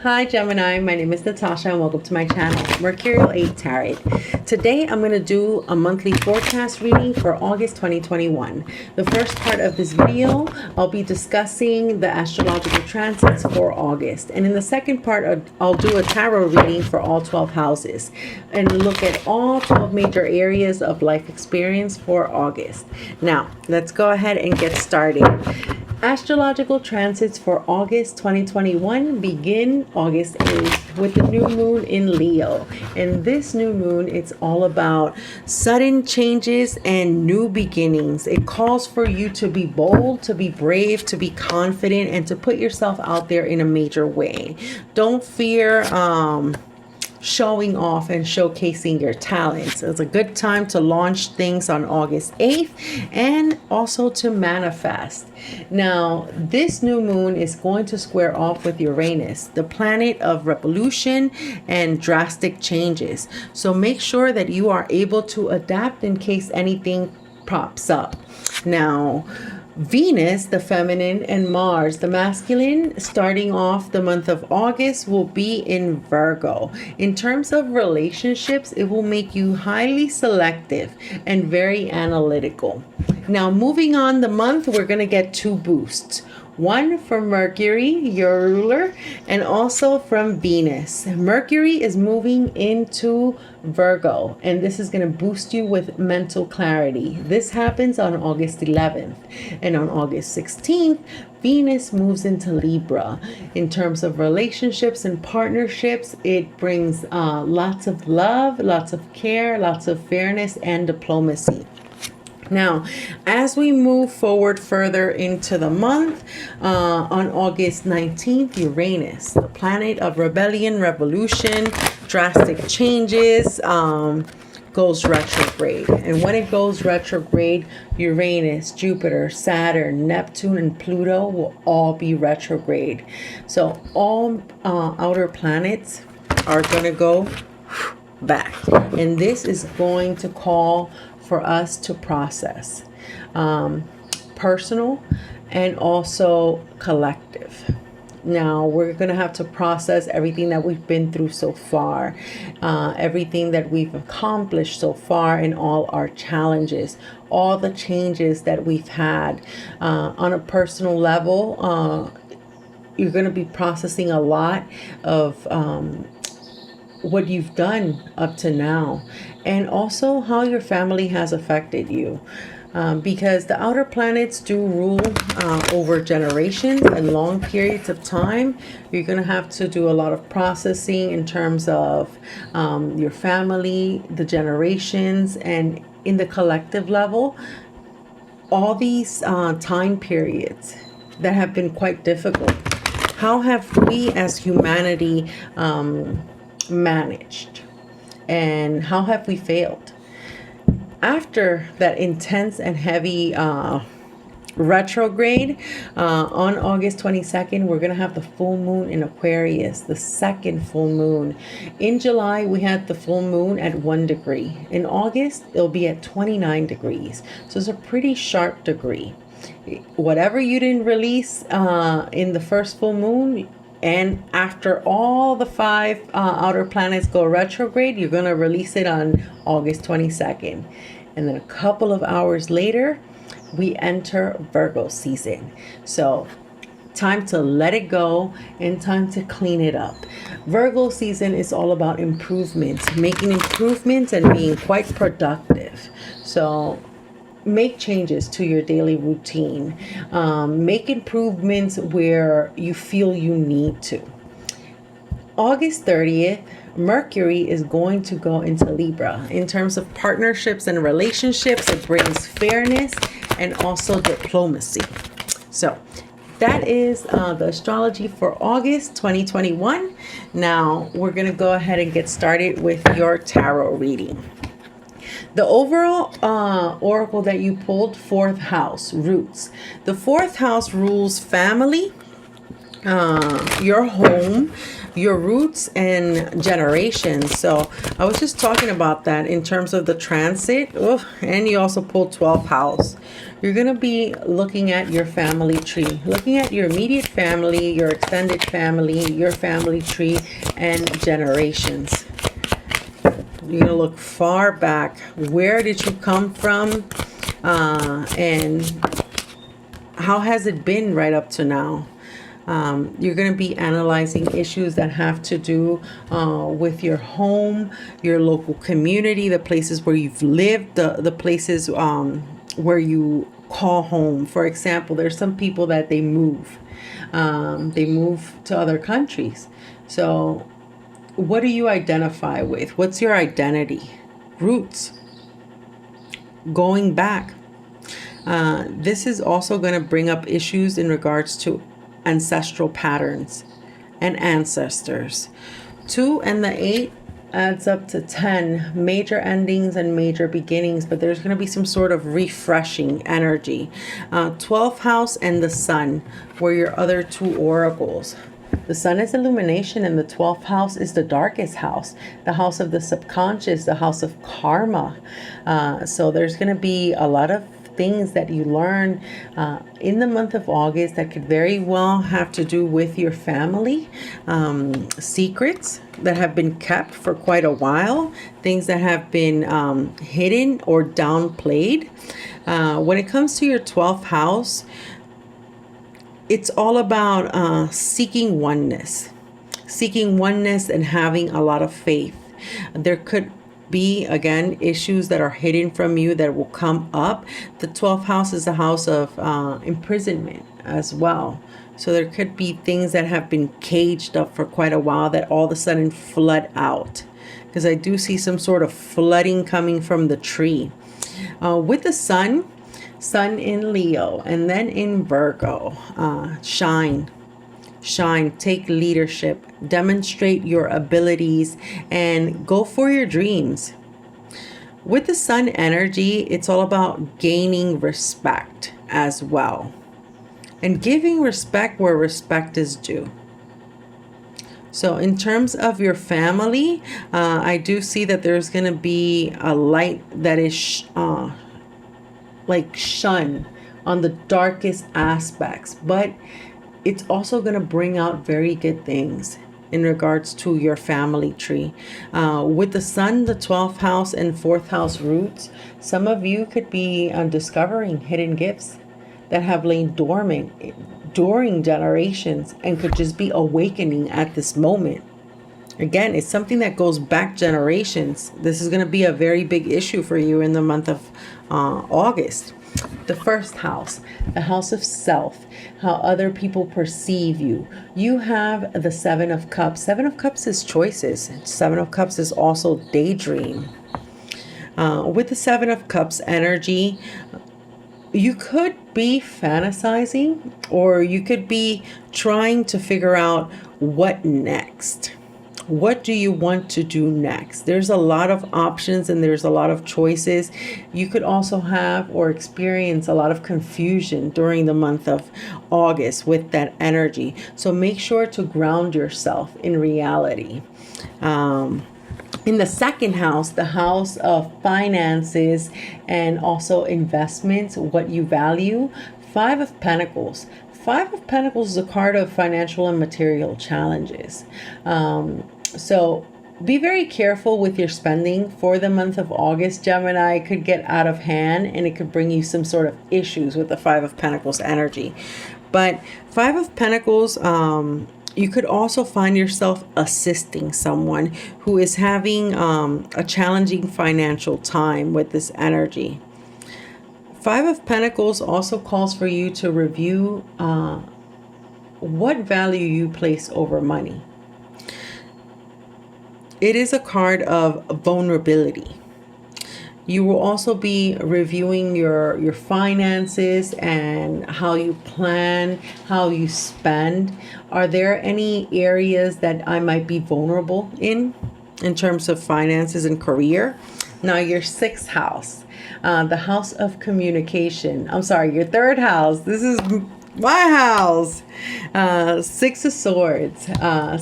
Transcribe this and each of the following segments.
Hi Gemini, my name is Natasha and welcome to my channel, Mercurial 8 Tarot. Today I'm going to do a monthly forecast reading for August 2021. The first part of this video, I'll be discussing the astrological transits for August. And in the second part, I'll do a tarot reading for all 12 houses and look at all 12 major areas of life experience for August. Now, let's go ahead and get started. Astrological transits for August 2021 begin August 8th with the new moon in Leo. And this new moon, it's all about sudden changes and new beginnings. It calls for you to be bold, to be brave, to be confident, and to put yourself out there in a major way. Don't fear showing off and showcasing your talents. It's a good time to launch things on August 8th and also to manifest. Now, this new moon is going to square off with Uranus, the planet of revolution and drastic changes. So make sure that you are able to adapt in case anything pops up. Now, Venus, the feminine, and Mars, the masculine, starting off the month of August, will be in Virgo. In terms of relationships, it will make you highly selective and very analytical. Now, moving on the month, we're going to get two boosts. One from Mercury, your ruler, and also from Venus. Mercury is moving into Virgo, and this is going to boost you with mental clarity. This happens on August 11th. And on August 16th, Venus moves into Libra. In terms of relationships and partnerships, it brings lots of love, lots of care, lots of fairness, and diplomacy. Now, as we move forward further into the month, on August 19th, Uranus, the planet of rebellion, revolution, drastic changes, goes retrograde. And when it goes retrograde, Uranus, Jupiter, Saturn, Neptune, and Pluto will all be retrograde. So all outer planets are going to go back. And this is going to call for us to process personal and also collective. Now we're going to have to process everything that we've been through so far, everything that we've accomplished so far, and all our challenges, all the changes that we've had on a personal level. You're going to be processing a lot of what you've done up to now, and also how your family has affected you, because the outer planets do rule over generations and long periods of time. You're going to have to do a lot of processing in terms of your family, the generations, and in the collective level, all these time periods that have been quite difficult. How have we as humanity managed, and how have we failed? After that intense and heavy retrograde on August 22nd, we're going to have the full moon in Aquarius, the second full moon. In July, we had the full moon at 1 degree. In August, it'll be at 29 degrees. So it's a pretty sharp degree. Whatever you didn't release in the first full moon, and after all the 5 outer planets go retrograde, you're going to release it on August 22nd. And then a couple of hours later, we enter Virgo season. So time to let it go and time to clean it up. Virgo season is all about improvements, making improvements and being quite productive. So make changes to your daily routine. Make improvements where you feel you need to. August 30th, Mercury is going to go into Libra. In terms of partnerships and relationships, it brings fairness and also diplomacy. So that is the astrology for August 2021. Now we're going to go ahead and get started with your tarot reading. The overall oracle that you pulled, 4th house, roots. The 4th house rules family, your home, your roots, and generations. So I was just talking about that in terms of the transit. Oh, and you also pulled 12th house. You're going to be looking at your family tree, looking at your immediate family, your extended family, your family tree, and generations. You're going to look far back. Where did you come from? And how has it been right up to now? You're going to be analyzing issues that have to do with your home, your local community, the places where you've lived, the places where you call home. For example, there's some people that they move to other countries. So what do you identify with? What's your identity? Roots. Going back. This is also going to bring up issues in regards to ancestral patterns and ancestors. 2 and the 8 adds up to 10 major endings and major beginnings, but there's going to be some sort of refreshing energy. 12th house and the sun were your other 2 oracles. The sun is illumination and the 12th house is the darkest house, the house of the subconscious, the house of karma. So there's going to be a lot of things that you learn in the month of August that could very well have to do with your family, secrets that have been kept for quite a while, things that have been hidden or downplayed. When it comes to your 12th house, it's all about seeking oneness and having a lot of faith. There could be, again, issues that are hidden from you that will come up. The 12th house is a house of imprisonment as well. So there could be things that have been caged up for quite a while that all of a sudden flood out. Because I do see some sort of flooding coming from the tree. With the sun in Leo and then in Virgo, shine, take leadership, demonstrate your abilities, and go for your dreams. With the sun energy, it's all about gaining respect as well, and giving respect where respect is due. So in terms of your family, I do see that there's going to be a light that is like shun on the darkest aspects, but it's also going to bring out very good things in regards to your family tree. With the sun, the 12th house and 4th house roots, some of you could be discovering hidden gifts that have lain dormant during generations and could just be awakening at this moment. Again, it's something that goes back generations. This is going to be a very big issue for you in the month of August. The first house, the house of self, how other people perceive you. You have the 7 of Cups. 7 of Cups is choices. 7 of Cups is also daydream. With the 7 of Cups energy, you could be fantasizing, or you could be trying to figure out what next. What do you want to do next? There's a lot of options and there's a lot of choices. You could also have or experience a lot of confusion during the month of August with that energy. So make sure to ground yourself in reality. In the second house, the house of finances and also investments, what you value, 5 of Pentacles. 5 of Pentacles is a card of financial and material challenges. So be very careful with your spending for the month of August. Gemini, it could get out of hand and it could bring you some sort of issues with the 5 of Pentacles energy. But 5 of Pentacles, you could also find yourself assisting someone who is having a challenging financial time with this energy. 5 of Pentacles also calls for you to review what value you place over money. It is a card of vulnerability. You will also be reviewing your finances and how you plan, how you spend. Are there any areas that I might be vulnerable in terms of finances and career? Now, your 6th house, the house of communication. I'm sorry, your 3rd house. This is My house. Six of Swords.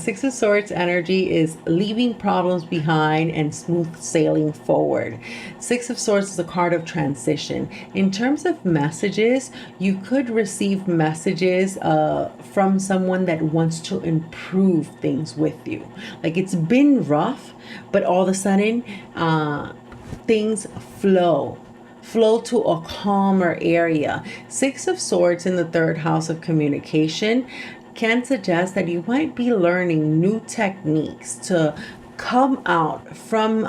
Six of Swords energy is leaving problems behind and smooth sailing forward. Six of Swords is a card of transition. In terms of messages, you could receive messages from someone that wants to improve things with you. Like it's been rough, but all of a sudden, things flow to a calmer area. Six of Swords in the third house of communication can suggest that you might be learning new techniques to come out from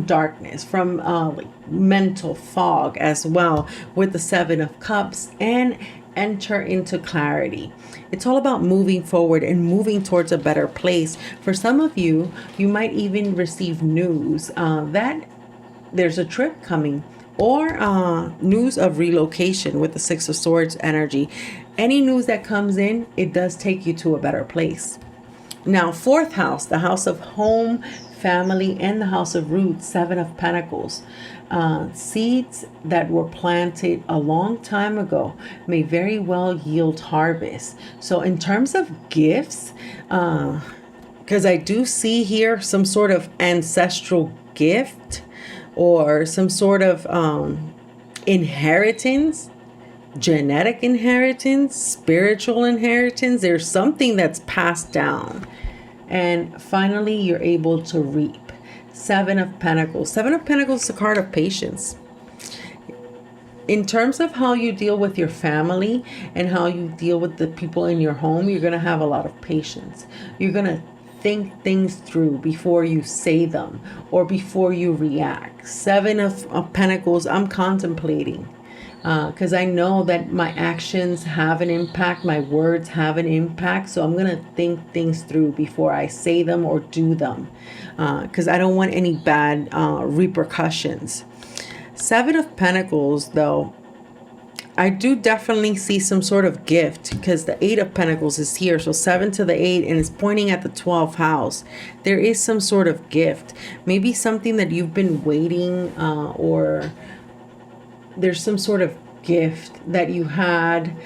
darkness, from like mental fog as well, with the Seven of Cups, and enter into clarity. It's all about moving forward and moving towards a better place. For some of you, you might even receive news that there's a trip coming, or news of relocation with the Six of Swords energy. Any news that comes in, it does take you to a better place. Now, fourth house, the house of home, family, and the house of roots, Seven of Pentacles. Seeds that were planted a long time ago may very well yield harvest. So in terms of gifts, because I do see here some sort of ancestral gift, or some sort of inheritance, genetic inheritance, spiritual inheritance. There's something that's passed down. And finally, you're able to reap. Seven of Pentacles. Seven of Pentacles is a card of patience. In terms of how you deal with your family and how you deal with the people in your home, you're going to have a lot of patience. You're going to think things through before you say them or before you react. Seven of Pentacles, I'm contemplating because I know that my actions have an impact, my words have an impact, so I'm going to think things through before I say them or do them, because I don't want any bad repercussions. Seven of Pentacles, though, I do definitely see some sort of gift, because the Eight of Pentacles is here. So 7 to the 8, and it's pointing at the 12th house. There is some sort of gift. Maybe something that you've been waiting, or there's some sort of gift that you had,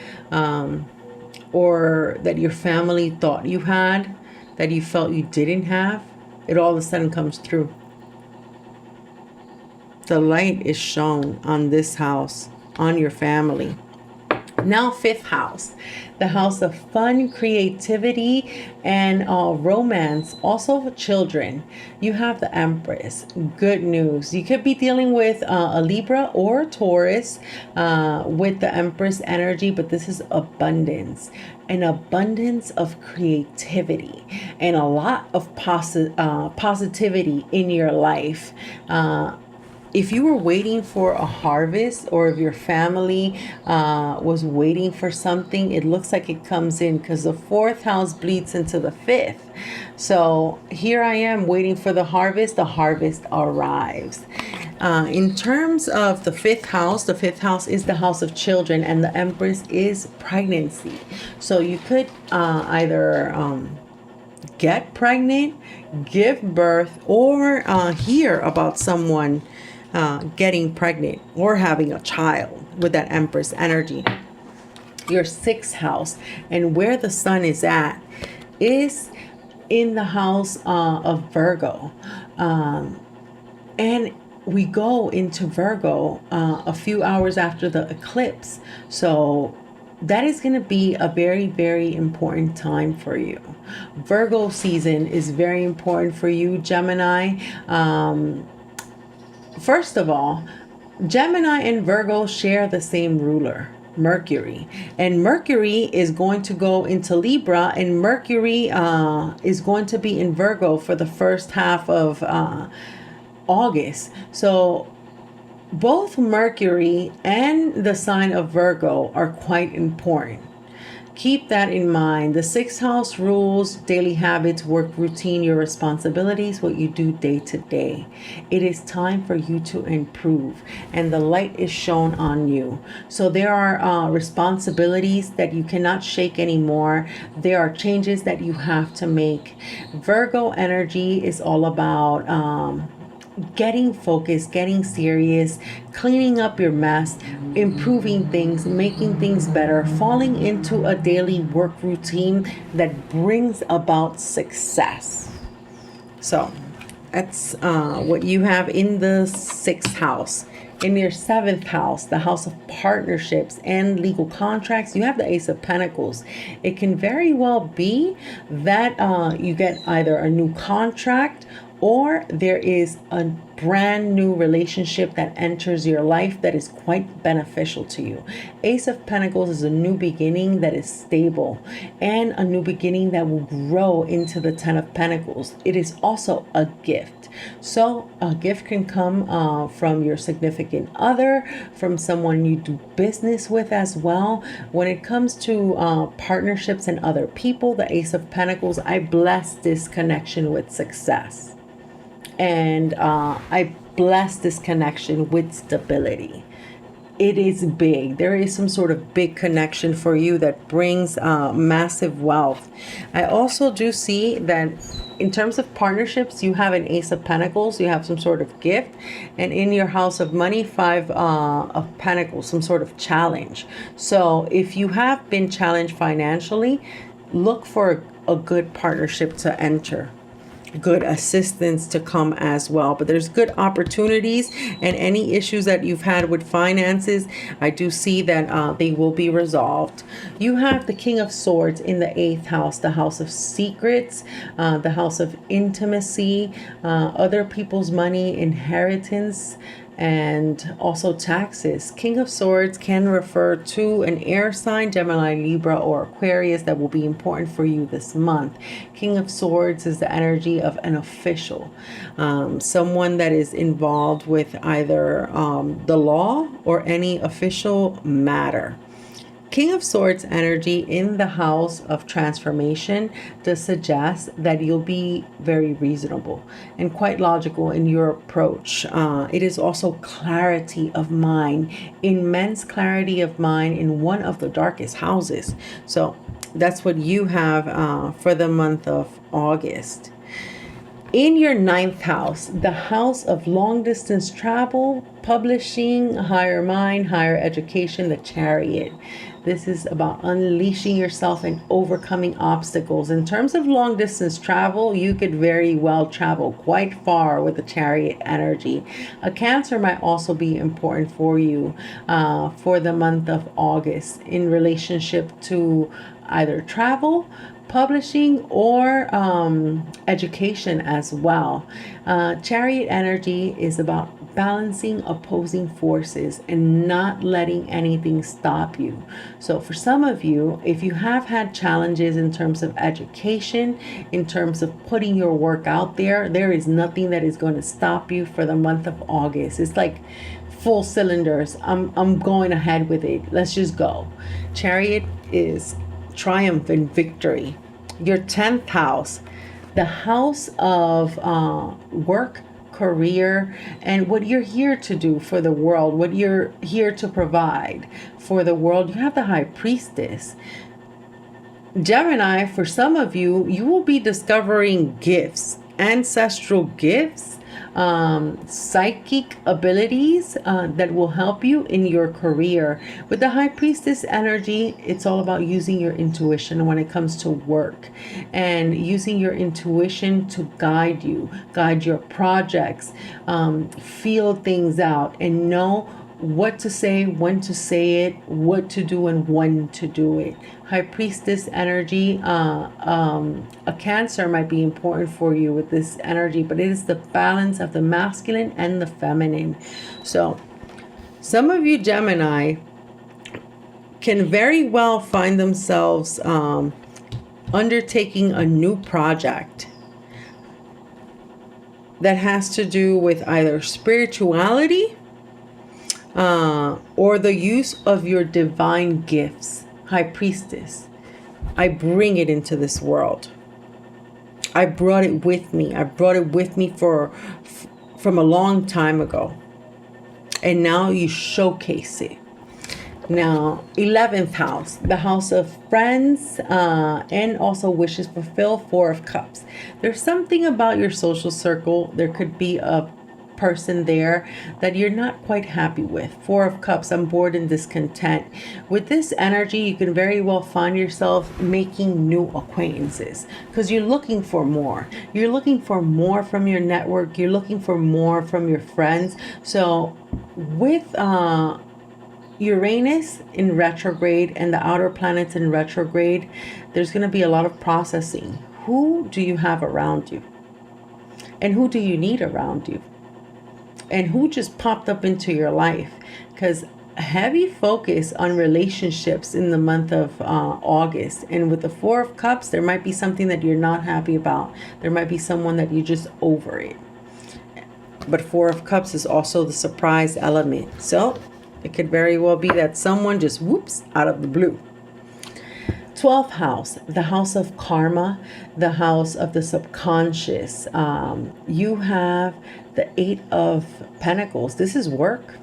or that your family thought you had, that you felt you didn't have. It all of a sudden comes through. The light is shown on this house, on your family. Now, fifth house, the house of fun, creativity, and romance, also children. You have the Empress. Good news. You could be dealing with a Libra or a Taurus with the Empress energy, but this is abundance. An abundance of creativity and a lot of positivity in your life. If you were waiting for a harvest, or if your family was waiting for something, it looks like it comes in, because the fourth house bleeds into the fifth. So here I am waiting for the harvest. The harvest arrives. In terms of the fifth house is the house of children, and the Empress is pregnancy. So you could either get pregnant, give birth, or hear about someone getting pregnant or having a child with that Empress energy. Your sixth house, and where the sun is at, is in the house of Virgo. And we go into Virgo a few hours after the eclipse. So that is going to be a very, very important time for you. Virgo season is very important for you, Gemini. First of all, Gemini and Virgo share the same ruler, Mercury. And Mercury is going to go into Libra, and Mercury is going to be in Virgo for the first half of August. So both Mercury and the sign of Virgo are quite important. Keep that in mind. The sixth house rules daily habits, work routine, your responsibilities, what you do day to day. It is time for you to improve, and the light is shown on you. So there are responsibilities that you cannot shake anymore. There are changes that you have to make. Virgo energy is all about getting focused, getting serious, cleaning up your mess, improving things, making things better, falling into a daily work routine that brings about success. So that's what you have in the 6th house. In your 7th house, the house of partnerships and legal contracts, you have the Ace of Pentacles. It can very well be that you get either a new contract or there is a brand new relationship that enters your life that is quite beneficial to you. Ace of Pentacles is a new beginning that is stable and a new beginning that will grow into the 10 of Pentacles. It is also a gift. So a gift can come from your significant other, from someone you do business with as well. When it comes to partnerships and other people, the Ace of Pentacles, I bless this connection with success. And I bless this connection with stability. It is big. There is some sort of big connection for you that brings massive wealth. I also do see that in terms of partnerships, you have an Ace of Pentacles. You have some sort of gift. And in your house of money, 5 of Pentacles, some sort of challenge. So if you have been challenged financially, look for a good partnership to enter. Good assistance to come as well, but there's good opportunities, and any issues that you've had with finances, I do see that they will be resolved. You have the King of Swords in the 8th house, the house of secrets, the house of intimacy, other people's money, inheritance, and also taxes. King of Swords can refer to an air sign, Gemini, Libra, or Aquarius, that will be important for you this month. King of Swords is the energy of an official, someone that is involved with either the law or any official matter. King of Swords energy in the house of transformation does suggest that you'll be very reasonable and quite logical in your approach. It is also clarity of mind, immense clarity of mind in one of the darkest houses. So that's what you have for the month of August. In your 9th house, the house of long distance travel, publishing, higher mind, higher education, the Chariot. This is about unleashing yourself and overcoming obstacles. In terms of long distance travel, you could very well travel quite far with the Chariot energy. A Cancer might also be important for you for the month of August in relationship to either travel, publishing, or education as well. Chariot energy is about balancing opposing forces and not letting anything stop you. So for some of you, if you have had challenges in terms of education, in terms of putting your work out there, there is nothing that is going to stop you for the month of August. It's like full cylinders. I'm going ahead with it. Let's just go. Chariot is triumph and victory. Your 10th house, the house of work, career, and what you're here to do for the world, what you're here to provide for the world. You have the High Priestess. Gemini, for some of you, you will be discovering gifts, ancestral gifts, psychic abilities that will help you in your career. With the High Priestess energy, it's all about using your intuition when it comes to work and using your intuition to guide you, guide your projects, feel things out and know what to say, when to say it, what to do, and when to do it. High Priestess energy, a Cancer might be important for you with this energy, but it is the balance of the masculine and the feminine. So some of you Gemini can very well find themselves undertaking a new project that has to do with either spirituality or the use of your divine gifts. High Priestess, I bring it into this world. I brought it with me. I brought it with me from a long time ago. And now you showcase it. Now, 11th house, the house of friends and also wishes fulfilled, 4 of Cups. There's something about your social circle. There could be a person there that you're not quite happy with. Four of Cups, I'm bored and discontent. With this energy, you can very well find yourself making new acquaintances because you're looking for more. You're looking for more from your network. You're looking for more from your friends. So with Uranus in retrograde and the outer planets in retrograde, there's going to be a lot of processing. Who do you have around you? And who do you need around you? And who just popped up into your life? Because heavy focus on relationships in the month of August. And with the Four of Cups, there might be something that you're not happy about. There might be someone that you're just over it. But Four of Cups is also the surprise element. So it could very well be that someone just whoops out of the blue. 12th house, the house of karma, the house of the subconscious. You have the Eight of Pentacles. This is work.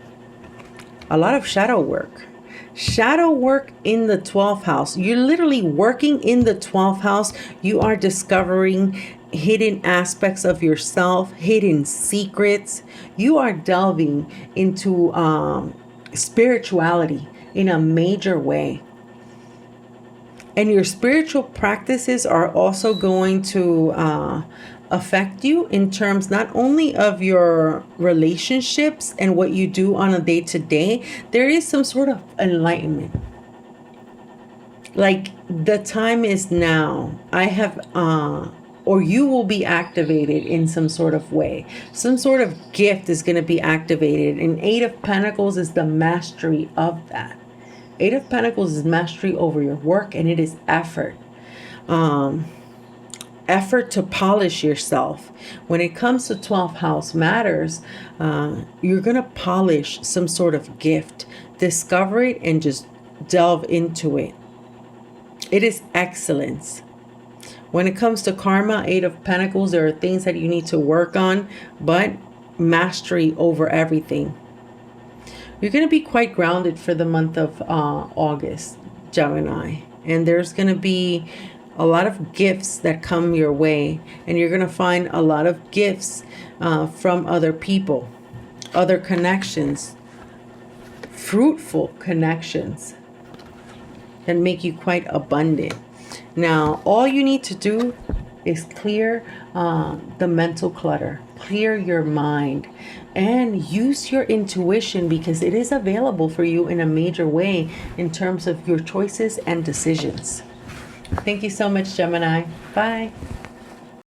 A lot of shadow work. Shadow work in the 12th house. You're literally working in the 12th house. You are discovering hidden aspects of yourself, hidden secrets. You are delving into spirituality in a major way. And your spiritual practices are also going to affect you in terms not only of your relationships and what you do on a day-to-day. There is some sort of enlightenment. Like the time is now. I have or you will be activated in some sort of way. Some sort of gift is going to be activated. And Eight of Pentacles is the mastery of that. Eight of Pentacles is mastery over your work, and it is effort. Effort to polish yourself. When it comes to 12th house matters, you're going to polish some sort of gift. Discover it and just delve into it. It is excellence. When it comes to karma, Eight of Pentacles, there are things that you need to work on, but mastery over everything. You're going to be quite grounded for the month of August, Gemini. And there's going to be a lot of gifts that come your way. And you're going to find a lot of gifts from other people, other connections, fruitful connections that make you quite abundant. Now, all you need to do is clear the mental clutter, clear your mind, and use your intuition because it is available for you in a major way in terms of your choices and decisions. Thank you so much, Gemini. Bye.